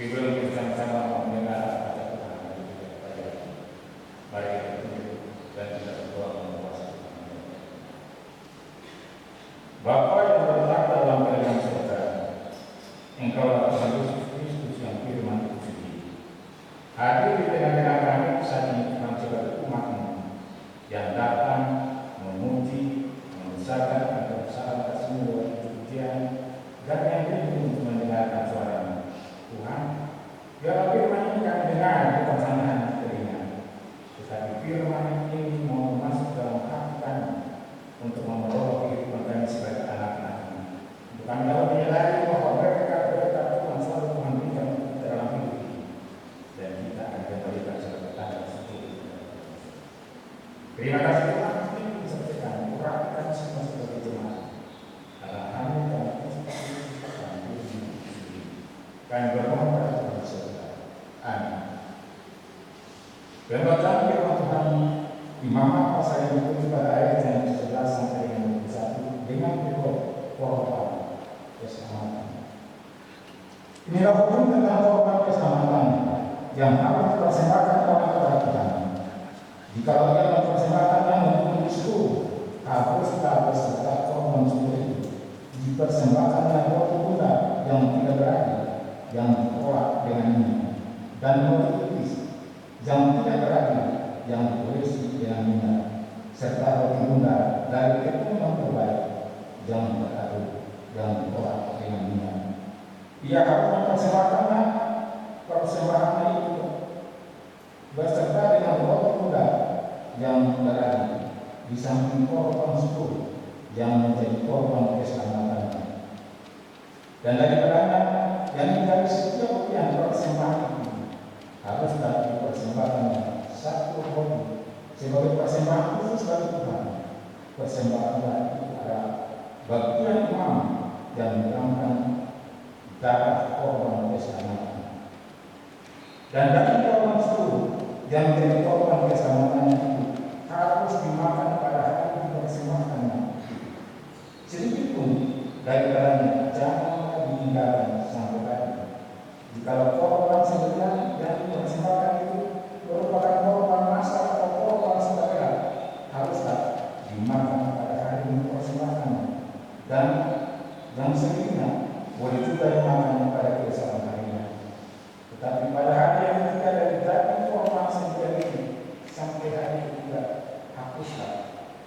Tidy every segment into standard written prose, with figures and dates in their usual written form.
Sebelum kita sama-sama mendengar kata Tuhan pada mari kita tunduk dan kita berdoa memuasai Tuhan. Bapa yang bertata dalam kerajaan surga, Engkaulah Tuhan Yesus Kristus yang firman itu suci. Hadir di tengah-tengah kami saat ini Tuhan sebagai umat-Mu yang datang memuji, mengusahakan agar usaha kasih-Mu kesucian dan yang rindu untuk mendengarkan suara-Mu. Tuhan, biarlah firman ini kami dengar bukan hanya telinga, tetapi firman ini mau masuk dalam hati kami untuk membawa kehidupan kami sebagai anak-anak-Mu. Untuk kami dapat menyadari bahwa berkat-berkat Tuhan selalu Tuhan berikan kita dalam hidup ini, dan kita akan kembalikan sebagai tanda syukur. Terima kasih Tuhan, ini seperti kami urakan semua sebagai jemaat. Karena hanya dalam Kristus kami bermohon pada Tuhan Surga. Amin. Dan bacaan firman Tuhan Imam pasal yang ke-7 pada ayat yang ke-11 sampai yang ke-21 dengan korban keselamatan. Inilah hukum tentang korban keselamatan yang harus dipersembahkan kepada Tuhan. Jika ia mempersembahkannya untuk seluruh, haruslah beserta korban sendiri dipersembahkannya roti tunggal yang tidak beradil, yang ditolak dengan minyak, dan roti tipis yang tidak beradil, yang diolesi dengan minyak, serta roti tunggal dari tepung yang terbaik, yang beradil, yang ditolak dengan minyak. Ia harus mempersembahkannya persembahannya itu beserta dengan roti tunggal yang beradil, di samping korban syukur yang menjadi korban keselamatan. Dan daripadanya yang dari setiap yang persembahan itu haruslah dipersembahkan satu roti sebagai persembahan khusus bagi Tuhan. Persembahan itu adalah bagian imam yang menerangkan darah korban keselamatan. Dan dari korban syukur yang menjadi korban keselamatan itu harus dimakan pada hari dipersembahkannya. Sedikit pun daripadanya jangan ditinggalkan sampai tadi. Jika korban sembelihan yang dipersembahkan itu merupakan korban massal atau korban sembelihan, haruslah dimakan pada hari dipersembahkannya. Dan yang selebihnya boleh juga dimakan pada keesokan harinya. Tetapi pada hari yang ketiga dari daging korban sembelihan ini sampai hari ketiga,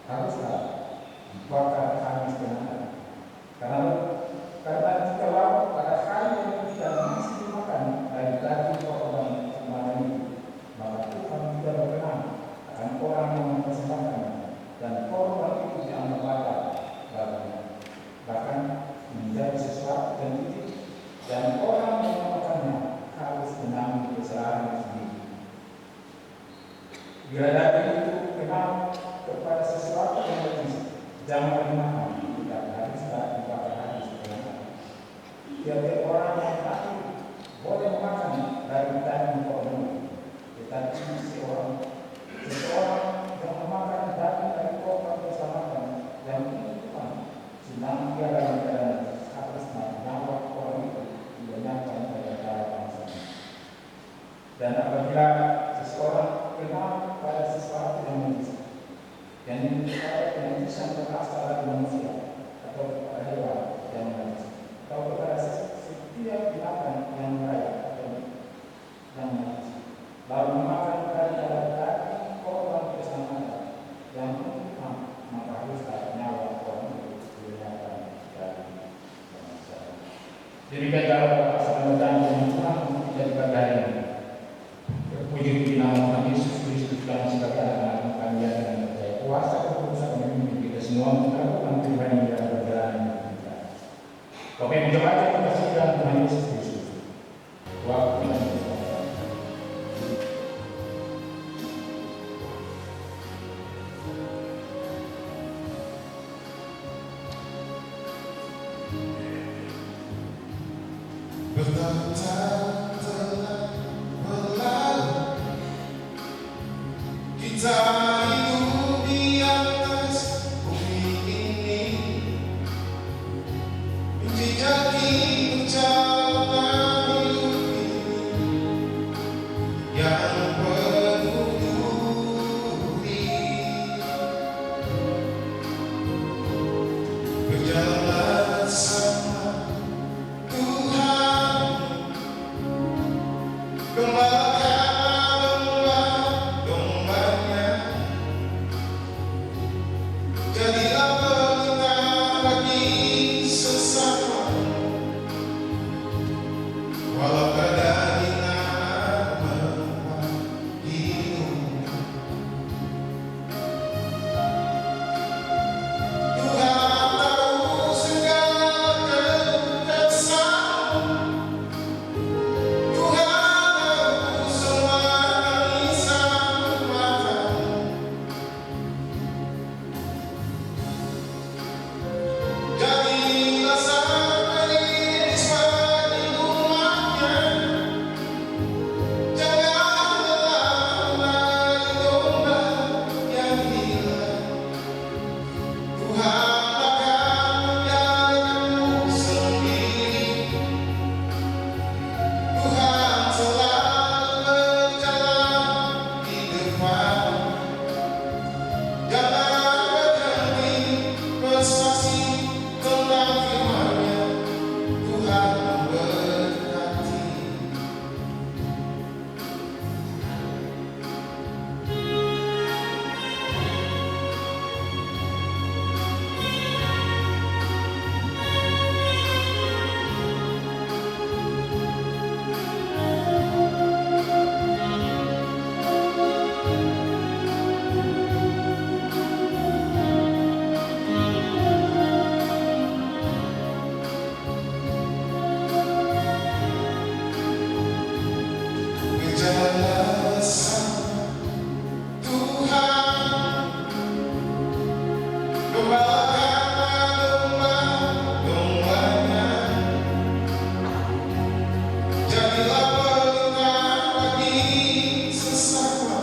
haruslah dibakar habis dengan api. Karena jikalau pada hari yang ketiga masih dimakan dari daging korban sembelihan itu, maka Tuhan tidak berkenan akan orang yang mempersembahkannya, dan korban itu dianggap batal baginya, bahkan menjadi sesuatu yang tidak, dan orang yang memakannya harus menanggung kesalahan sendiri. Bila daging itu kenal kepada sesuatu yang najis, jangan dimakan, tidak haruslah dibakar habis dengan api. Tiap-tiap orang yang takut boleh memakan dari daging korban, tetapi seseorang yang memakan daging dari korban keselamatan yang Tuhan sedang dia dalam keadaan harus nyawa orang itu dilenyapkan pada darah bangsa. Dan apabila seseorang kenal pada sesuatu yang najis, yang kepada penajisan berasal dari manusia atau kepada hewan yang najis, atau kepada setiap binatang yang merayap atau yang najis, lalu memakan dari daging korban keselamatan yang Tuhan, maka haruslah nyawa orang itu dilenyapkan dari bangsa. Demikian cara pasangan dan Tuhan untuk tidak dibagai. Terpuji nama Tuhan Yesus Kristus kami sebagai anak-anak kami yang percaya kuasa keputusan memimpin kita semua untuk melakukan pribadi dan perjalanan kita. Bapak yang berbaca kita kasih dalam Tuhan Yesus Kristus. Waktu yang bertahun-tahun telah berlalu, kita hidup di atas bumi ini, menjejaki perjalanan hidup ini. walau pada hina hidup. Tuhan tahu segala keluh kesah, Tuhan tahu semua tangisan matamu. Jadilah sang perintis bagi umatnya, janganlah menjadi domba yang hilang. Tuhan akan menjagamu sendiri, Tuhan selalu berjalan di depan. Jangan berhenti bersaksi tentang firman-Nya, Tuhan memberkati. Berjalanlah bersama Tuhan, gembalakanlah domba-dombanya. Jadilah pelita bagi sesama,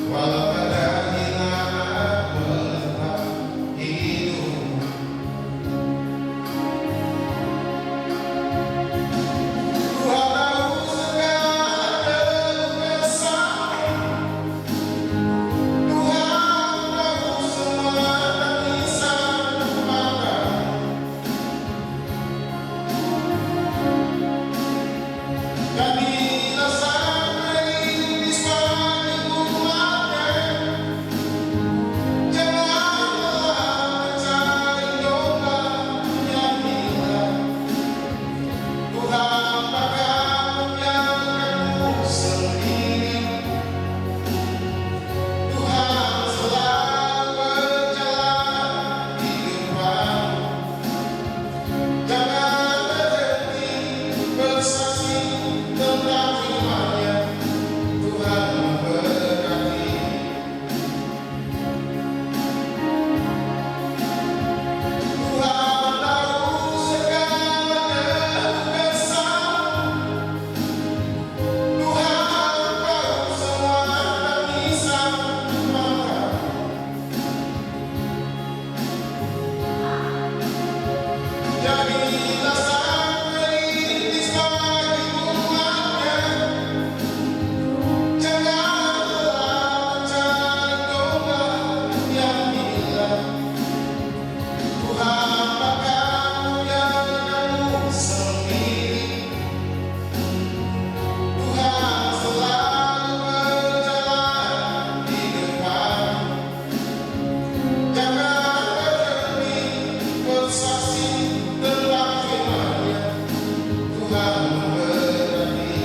walau pada hina menetap hidup. Tuhan tahu segala keluh kesah, Tuhan tahu semua tangisan matamu. Jadilah sang perintis bagi umatnya, janganlah mencari domba yang hilang. Tuhan akan menjagamu sendiri, Tuhan selalu berjalan di depan. Jangan berhenti bersaksi tentang firman-Nya, Tuhan memberkati. Tuhan tahu segala keluh kesah, Tuhan tahu semua tangisan matamu. Jadilah sang perintis bagi umatnya, janganlah mencari domba yang hilang. Tuhan akan menjagamu sendiri, Tuhan selalu berjalan di depan. Jangan berhenti bersaksi tentang firman-Nya, Tuhan memberkati.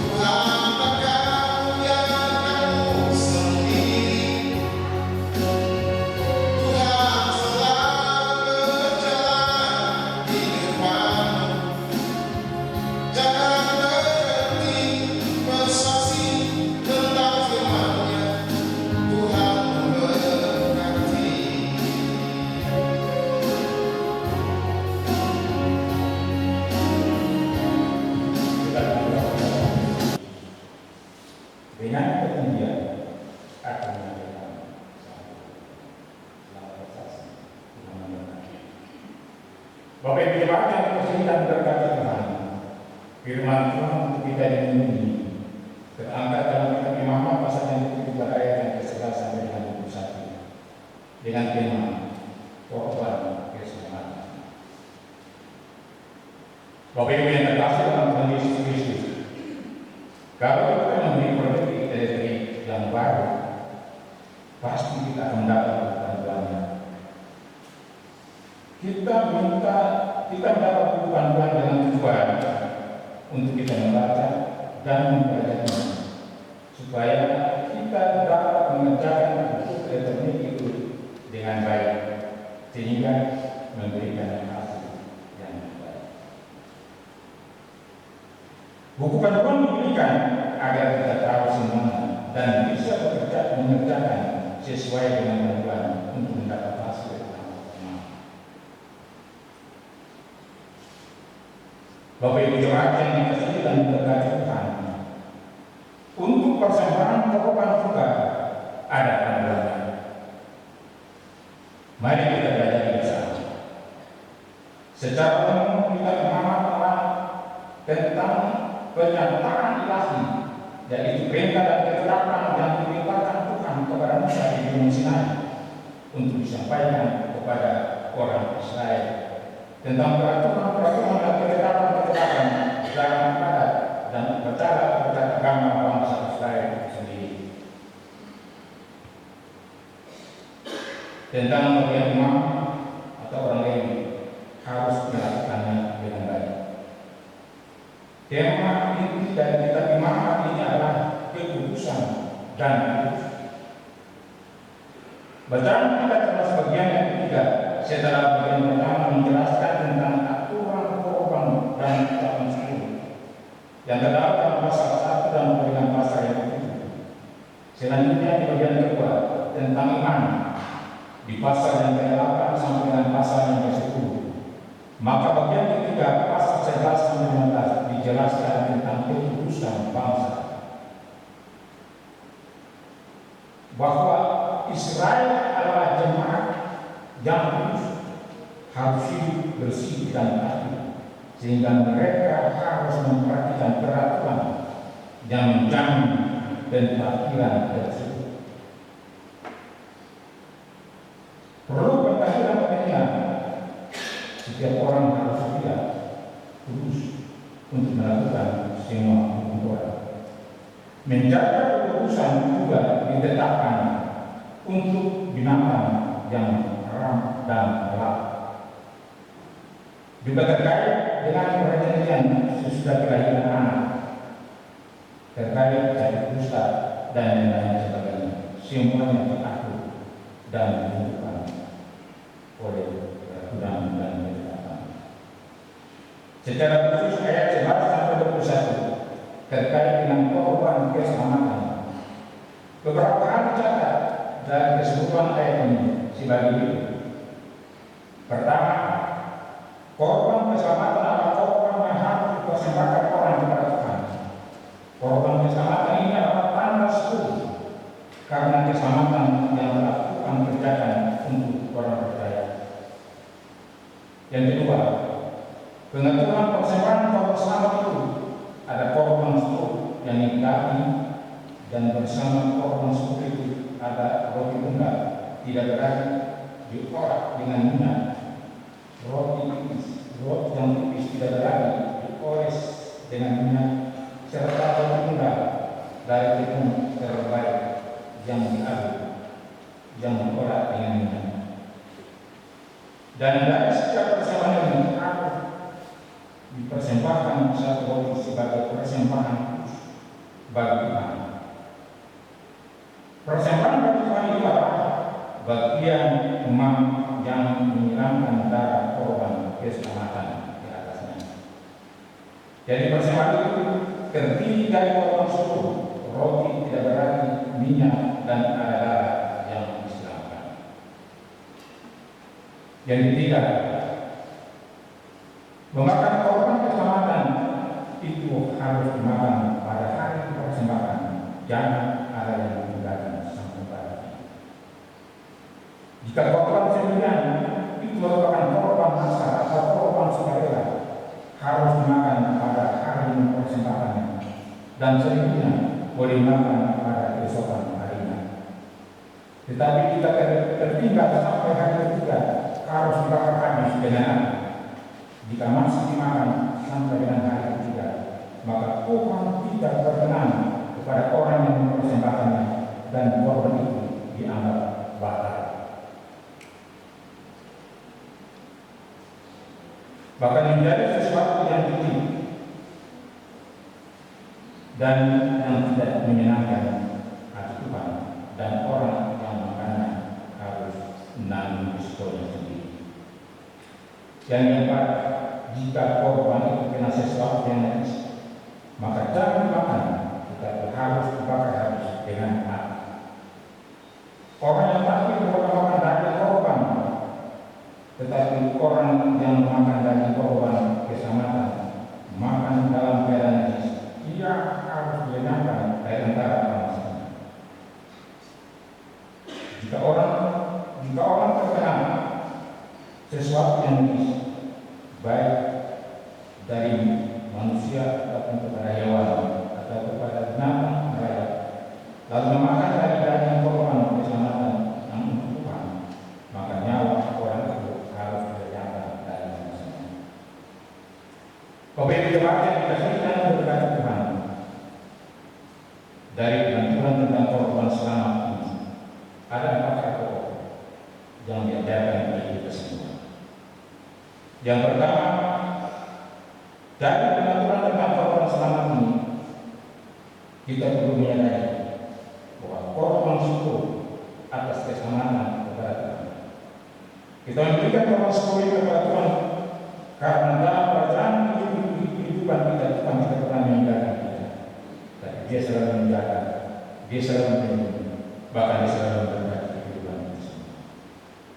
Tuhan akan menjagamu sendiri, Tuhan selalu berjalan di depan. Jangan berhenti bersaksi tentang firman-Nya, Tuhan memberkati. Dengan ketinggian akan menghadirkan selalu bersaksi. Tuhan memberkati. Bapak Ibu Jemaat yang terkasih dan berkati Tuhan, firman Tuhan untuk kita dimengerti terangkat dalam kitab Imamat pasal yang ke-7 ayat yang ke-11 sampai dengan 21 dengan tema korban keselamatan. Bapak Ibu yang terkasih dalam Tuhan Yesus Kristus, kalau kita memberi produk elektrik yang baru, pasti kita akan mendapat bantuannya kita mendapat buku panduan dengan tujuan untuk kita membaca dan mempelajarinya, supaya kita dapat mengerjakan buku elektronik itu dengan baik, sehingga memberikan hasil yang baik. Buku panduan diberikan agar kita tahu semuanya dan bisa bekerja mengerjakan sesuai dengan panduan untuk mendapat hasil yang optimal. Bapak Ibu jemaat yang dikasihi dan diberkati Tuhan, untuk persembahan korban juga ada panduannya. Mari kita belajar bersama. Secara umum kita memahami tentang pernyataan ilahi, yaitu perintah dan ketetapan yang diberitakan Tuhan kepada Musa di Gunung Sinai untuk disampaikan kepada orang Israel tentang peraturan-peraturan dan ketetapan-ketetapan dalam ibadat dan bercara agama bangsa Israel sendiri. Tentang bagian imam atau orang Lewi harus melakukannya dengan baik. Tema inti dari kitab Imamat ini adalah kekudusan dan kudus. Bacaan kita termasuk bagian yang ketiga setelah bagian pertama menjelaskan tentang aturan korban dan ucapan syukur yang terdapat dalam pasal 1 dan dengan pasal yang ketiga. Selanjutnya di bagian kedua tentang iman di pasal yang ke-8 sampai dengan pasal yang ke-10. Maka bagian ketiga pasal 11 sampai 15 dijelaskan tentang kekudusan bangsa, bahwa Israel adalah jemaat yang kudus, harus hidup bersih dan taat, sehingga mereka harus memperhatikan peraturan yang menjamin pentahiran tersebut. Perlu pentahiran penting. Setiap orang harus sedia kudus untuk melakukan semua hukum Torah. Menjaga kekudusan juga ditetapkan untuk binatang yang haram dan gelap. Juga terkait dengan perjanjian sesudah kelahiran anak, terkait dari dusta dan lain sebagainya, semuanya diatur dan ditentukan oleh peraturan dan ketetapan. Secara khusus ayat 11 sampai 21 terkait dengan korban keselamatan. Beberapa hal dicatat dari keseluruhan ayat ini sebagai berikut. Pertama, korban keselamatan adalah korban yang harus dipersembahkan orang kepada Tuhan. Korban keselamatan ini adalah tanda syukur karena keselamatan yang telah Tuhan kerjakan untuk orang percaya. Yang kedua, pengaturan persembahan korban selamat itu ada korban syukur yang daging, dan bersama korban syukur itu ada roti tunggal tidak berarti diolah dengan minyak, roti yang tipis tidak berarti diores dengan minyak, serta roti tunggal dari tepung terbaik yang diaduk yang diolah dengan minyak. Dan dari setiap persembahan ini harus dipersembahkan satu roti sebagai persembahan khusus bagi Tuhan. Persembahan bagi Tuhan itu adalah bagian imam yang menyiramkan darah korban keselamatan di atasnya. Jadi persembahan itu terdiri dari korban syukur, roti tidak berarti, minyak, dan ada darah yang disiramkan. Yang ketiga, memakan korban keselamatan itu harus dimakan pada hari persembahan, jangan ada yang meninggalkan sampai pagi. Jika korban sendirian itu merupakan korban masyarakat atau korban sukarela, harus dimakan pada hari persembahan dan selebihnya boleh dimakan pada keesokan harinya. Tetapi jika tertinggal sampai hari ketiga, harus dibakar habis dengan api. Jika masih dimakan sampai dengan hari ketiga, maka Tuhan tidak berkenan kepada orang yang mempersembahkannya dan korban itu dianggap batal. bahkan menjadi sesuatu yang tinggi dan yang tidak menyenangkan hati Tuhan, dan orang yang makannya harus menanggung risikonya sendiri. Yang keempat, jika korban itu kena sesuatu yang najis, maka jangan dimakan, tetapi harus dibakar habis dengan api. Orang yang takut makan daging korban, tetapi orang yang makan daging korban keselamatan makan dalam keadaan najis, ia harus dilenyapkan dari antara manusia. Jika orang terkena sesuatu yang najis, baik dari manusia ataupun kepada hewan atau kepada binatang lain, lalu memakan dari daging korban keselamatan yang untuk Tuhan, maka nyawa orang itu harus dilenyapkan dari manusia. Bapak Ibu jemaat yang dikasihi berkata Tuhan, dari penentuan tentang korban selamat ini ada 4 pokok yang diajarkan bagi kita semua. Yang pertama, dari penentuan tentang korban selamat ini kita perlu menyadari bahwa korban syukur atas keselamatan kepada Tuhan. Kita memberikan korban syukur kepada Tuhan karena dalam perjalanan kehidupan kita, Tuhan tidak pernah meninggalkan kita. Dia selalu menjaga, dia selalu melindungi, bahkan dia selalu memberkati kehidupan kita.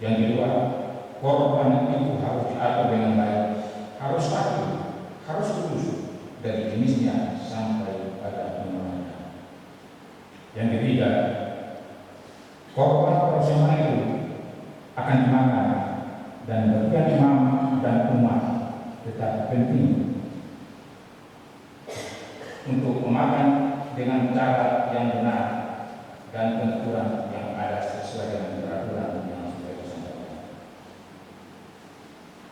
Yang kedua, korban itu harus diatur dengan baik, harus adil, harus kudus dari jenisnya sampai pada penyembelihan. Yang ketiga, korban personal itu akan dimakan dan bagian imam dan umat, tetap penting untuk memakan dengan cara yang benar dan pengaturan yang ada sesuai dengan peraturan yang sudah disampaikan.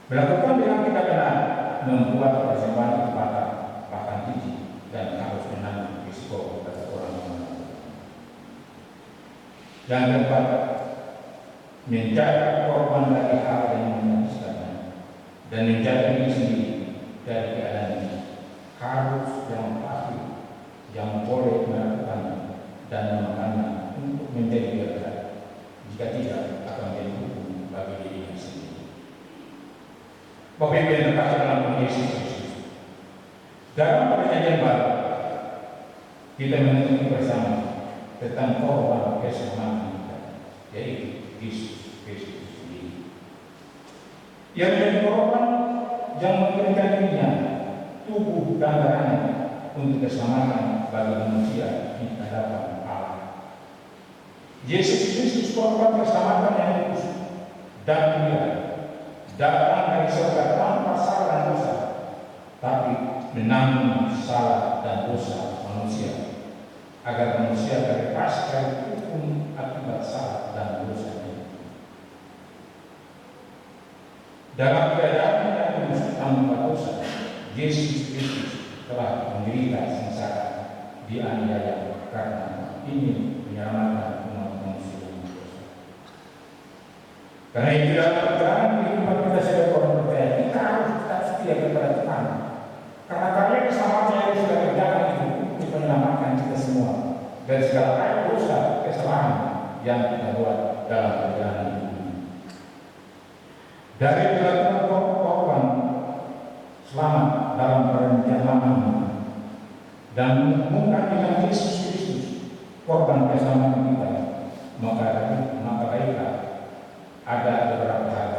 Melakukan dengan tidak benar membuat persembahan itu batal, bahkan jijik, dan harus menanggung risiko pada orang yang melakukan. Yang keempat, menjaga korban dari hal yang menajiskannya dan menjaga diri sendiri dari keadaan ini harus yang pasti yang boleh melakukannya dan memakannya untuk menjadi berkat. Jika tidak, akan menjadi hukum bagi dirinya sendiri. Bapak Ibu yang terkasih dalam Tuhan Yesus Kristus, dalam Perjanjian Baru kita mengerti bersama tentang korban keselamatan kita, yaitu Yesus Kristus sendiri. Yang menjadi korban yang memberikan dirinya, tubuh dan darahnya untuk keselamatan bagi manusia di hadapan Allah. Yesus Kristus korban keselamatan yang kudus dan mulia, datang dari surga tanpa salah dan dosa, tapi menanggung salah dan dosa manusia, agar manusia terbebas dari hukum akibat salah dan dosanya. Dalam keadaan yang kudus tanpa dosa, Yesus Kristus telah menderita sengsara, dianiaya karena ingin menyelamatkan umat manusia yang berdosa. Karena itu dalam perjalanan kehidupan kita sebagai orang percaya, kita harus tetap setia kepada Tuhan. Karena karya keselamatan yang sudah kerjakan itu untuk menyelamatkan kita semua dari segala aib dosa kesalahan yang kita buat dalam perjalanan ini. Dari peraturan korban selamat dalam perjanjian lama dan menghubungkan dengan Yesus Kristus korban keselamatan kita, maka baiklah ada beberapa hal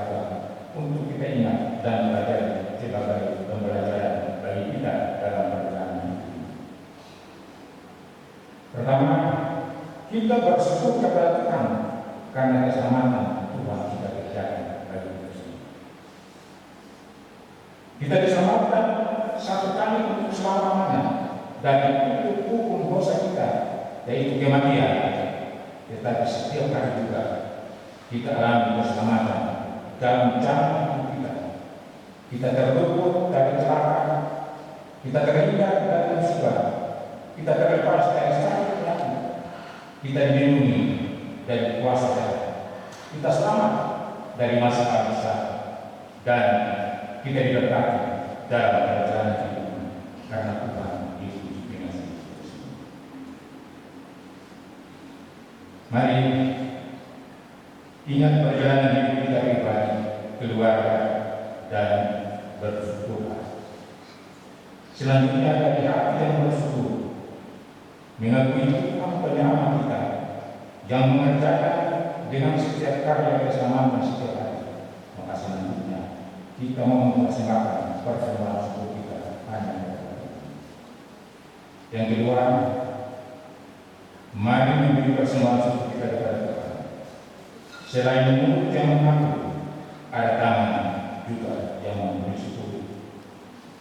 untuk kita ingat dan pelajari sebagai pembelajaran bagi kita dalam perjalanan ini. Pertama, kita bersyukur kepada Tuhan karena keselamatan Tuhan sudah kerjakan bagi kita semua. Kita diselamatkan satu kali untuk selama-lamanya dari hukum dosa kita, yaitu kematian. Tetapi setiap kali juga kita alami keselamatan dalam jalan hidup kita. Kita terluput dari celaka, kita terhindar dari musibah, kita terlepas dari sakit penyakit, kita dilindungi dari kuasa jahat, kita selamat dari masa habis dan kita diberkati dalam perjalanan hidup karena Tuhan Yesus mengasihi kita semua. Mari ingat perjalanan hidup kita pribadi, keluarga, dan bersyukur. Selanjutnya dari hati yang bersyukur, mengakui Tuhan penyama kita yang mengerjakan dengan setiap karya kesamaan dan setiap hari. Maka selanjutnya kita mau mempersembahkan persembahan syukur kita hanya kepada Tuhan. Yang kedua, mari memberi persembahan syukur kita kepada Tuhan. Selain mulut yang mengaku, ada tangan juga yang memberi syukur.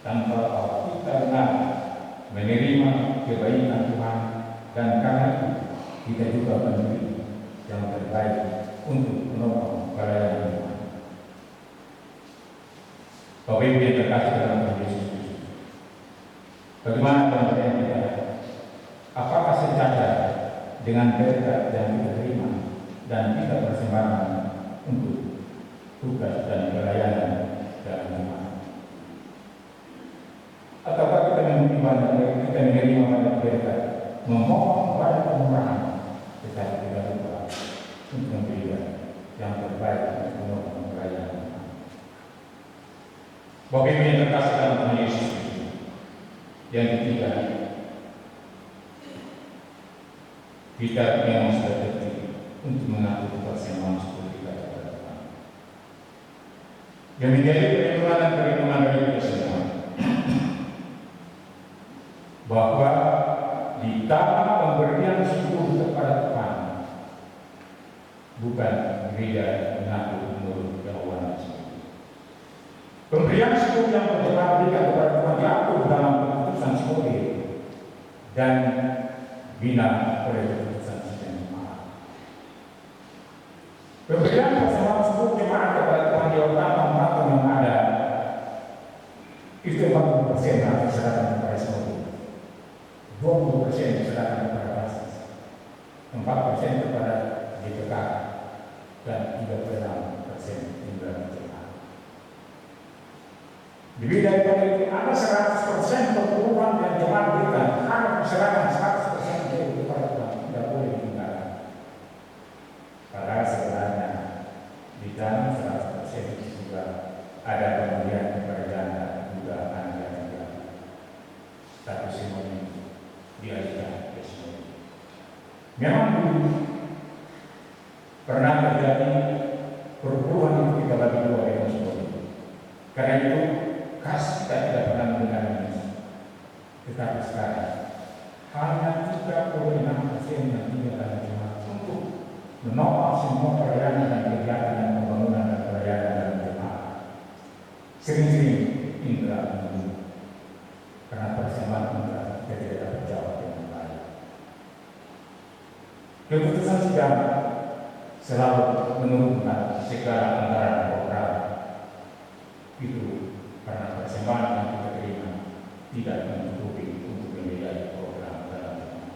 Tanpa kita benar menerima kebaikan Tuhan, dan karena itu kita juga memberi yang terbaik untuk menolong pelayanan Tuhan. Bapak Ibu yang terkasih dalam Tuhan Yesus Kristus, bagaimana pengertian kita? Apakah sejajar dengan berkat yang kita terima dan kita persembahkan untuk tugas dan pelayanan dalam jemaat? Ataukah kita menerima banyak berkat, memohon banyak kemurahan, tetapi tidak lupa untuk memberikan yang terbaik untuk menolong pelayanan Tuhan? Bapak Ibu yang terkasih dalam Tuhan Yesus Kristus, yang ketiga, kita memang sudah terpilih untuk mengatur persembahan syukur kita kepada Tuhan. Yang menjadi perhitungan dari kita semua, bahwa di dalam pemberian syukur kepada Tuhan bukan gereja mengatur menurut jawaban sendiri. Pemberian syukur yang berjemaat berikan kepada Tuhan diatur dalam keputusan syukur dan bina oleh keputusan sidang jemaat. Pemberian persembahan syukur jemaat kepada Tuhan di tempat yang ada itu 40% diserahkan kepada syukur, 20% diserahkan kepada basis, 4% kepada GPK, dan 36% tinggal jemaat. Lebih daripada itu ada 100% perpuluhan yang jemaat berikan, harus diserahkan 100% kepada Tuhan, tidak boleh ditinggalkan. Padahal sebenarnya di dalam 100% itu juga ada pemberian kepada janda juga anak juga. Tapi semuanya dialihkan ke semua. Memang dulu pernah terjadi perpuluhan itu kita bagi dua dengan semua. Karena itu kas kita tidak pernah mendengar ini. Tetapi sekarang hanya 36% yang tinggal dalam jemaat untuk menopang semua pelayanan dan kegiatan dan pembangunan dan pelayanan dalam jemaat. Sering-sering indra menunggu karena persembahan indra kita tidak dapat jawab dengan baik. Keputusan sidang selalu menurunkan segala anggaran program itu karena persembahan yang kita terima tidak mencukupi untuk membiayai program dalam jemaat.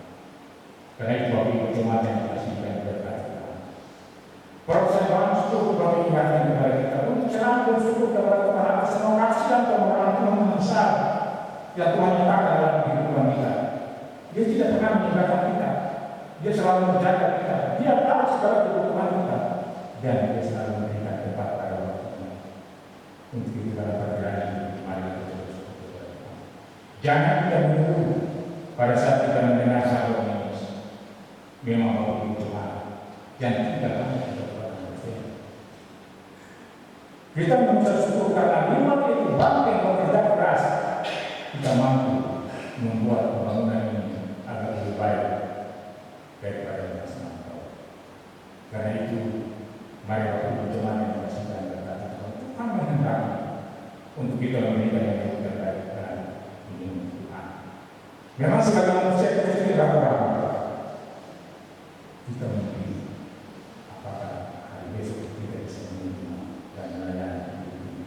Karena itu bagi jemaat yang dikasihkan berkat Tuhan, persembahan syukur kami ingatkan kepada kita untuk selalu bersyukur kepada Tuhan atas semua kasih dan kemurahan Tuhan yang besar yang Tuhan nyatakan dalam kehidupan kita. Dia tidak pernah meninggalkan kita, Dia selalu menjaga kita, Dia tahu segala kebutuhan kita, dan Dia selalu memberikan tempat pada waktunya untuk itu dalam perjalanan hidup. Mari kita bersyukur kepada Tuhan. Jangan kita menunggu pada saat kita mendengar sabda Yesus memang mau Tuhan dan tidak akan kita bersyukur. Kita mengucap syukur karena lewat itu bangkit bekerja keras, kita mampu membuat pembangunan ini agar lebih baik daripada yang semasa. Karena itu, mari waktu berjemaat yang bersihkan berkata Tuhan menghendaki untuk kita memberikan yang lebih terbaik dan ini Tuhan. Memang sebagai manusia kita tidak kurang. Kita memilih apakah hari besok kita bisa menerima dan melayani hidup.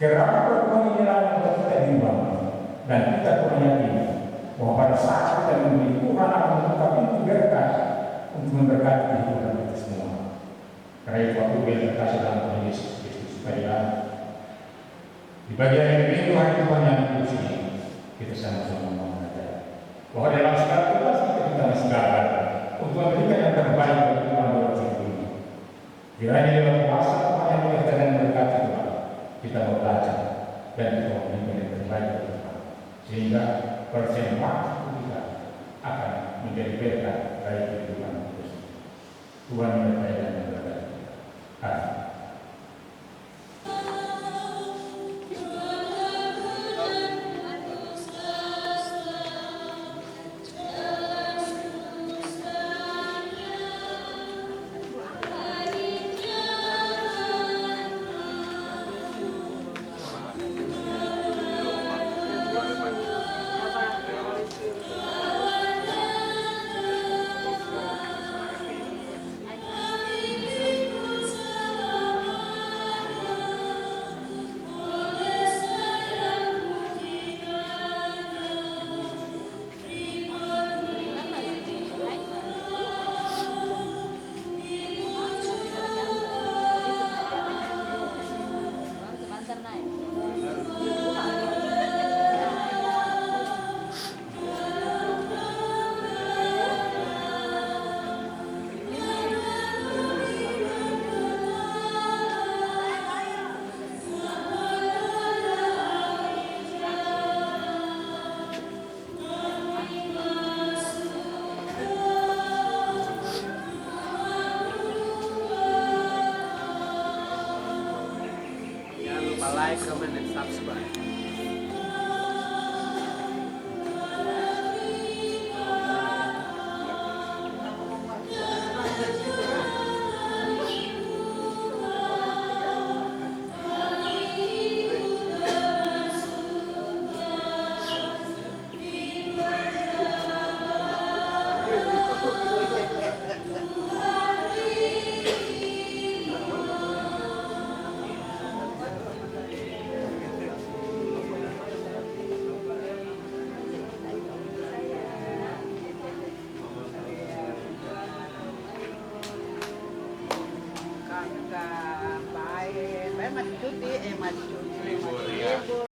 Kerana pertemuan inilah yang kita bimbang dan kita pun yakin bahwa pada saat kita memilih Tuhan akan membuka pintu berkat untuk memberkati kehidupan kita semua. Karena itu waktu kita terkasih dalam Tuhan Yesus Kristus supaya Di bagian ini Tuhan yang kudus ini, kita sama-sama mengajar bahwa dalam segala tugas kita segala untuk memberikan yang terbaik bagi Tuhan dalam hidup ini. Kiranya dalam kuasa Tuhan yang mulia dan berkati Tuhan, kita belajar dan kita memberikan yang terbaik bagi Tuhan, sehingga persembahan kita akan menjadi berkat bagi kehidupan kita. Tuhan menyertai dan memberkati kita. Amin. Like, comment, and subscribe. Baik, mas cuti, mas cuti.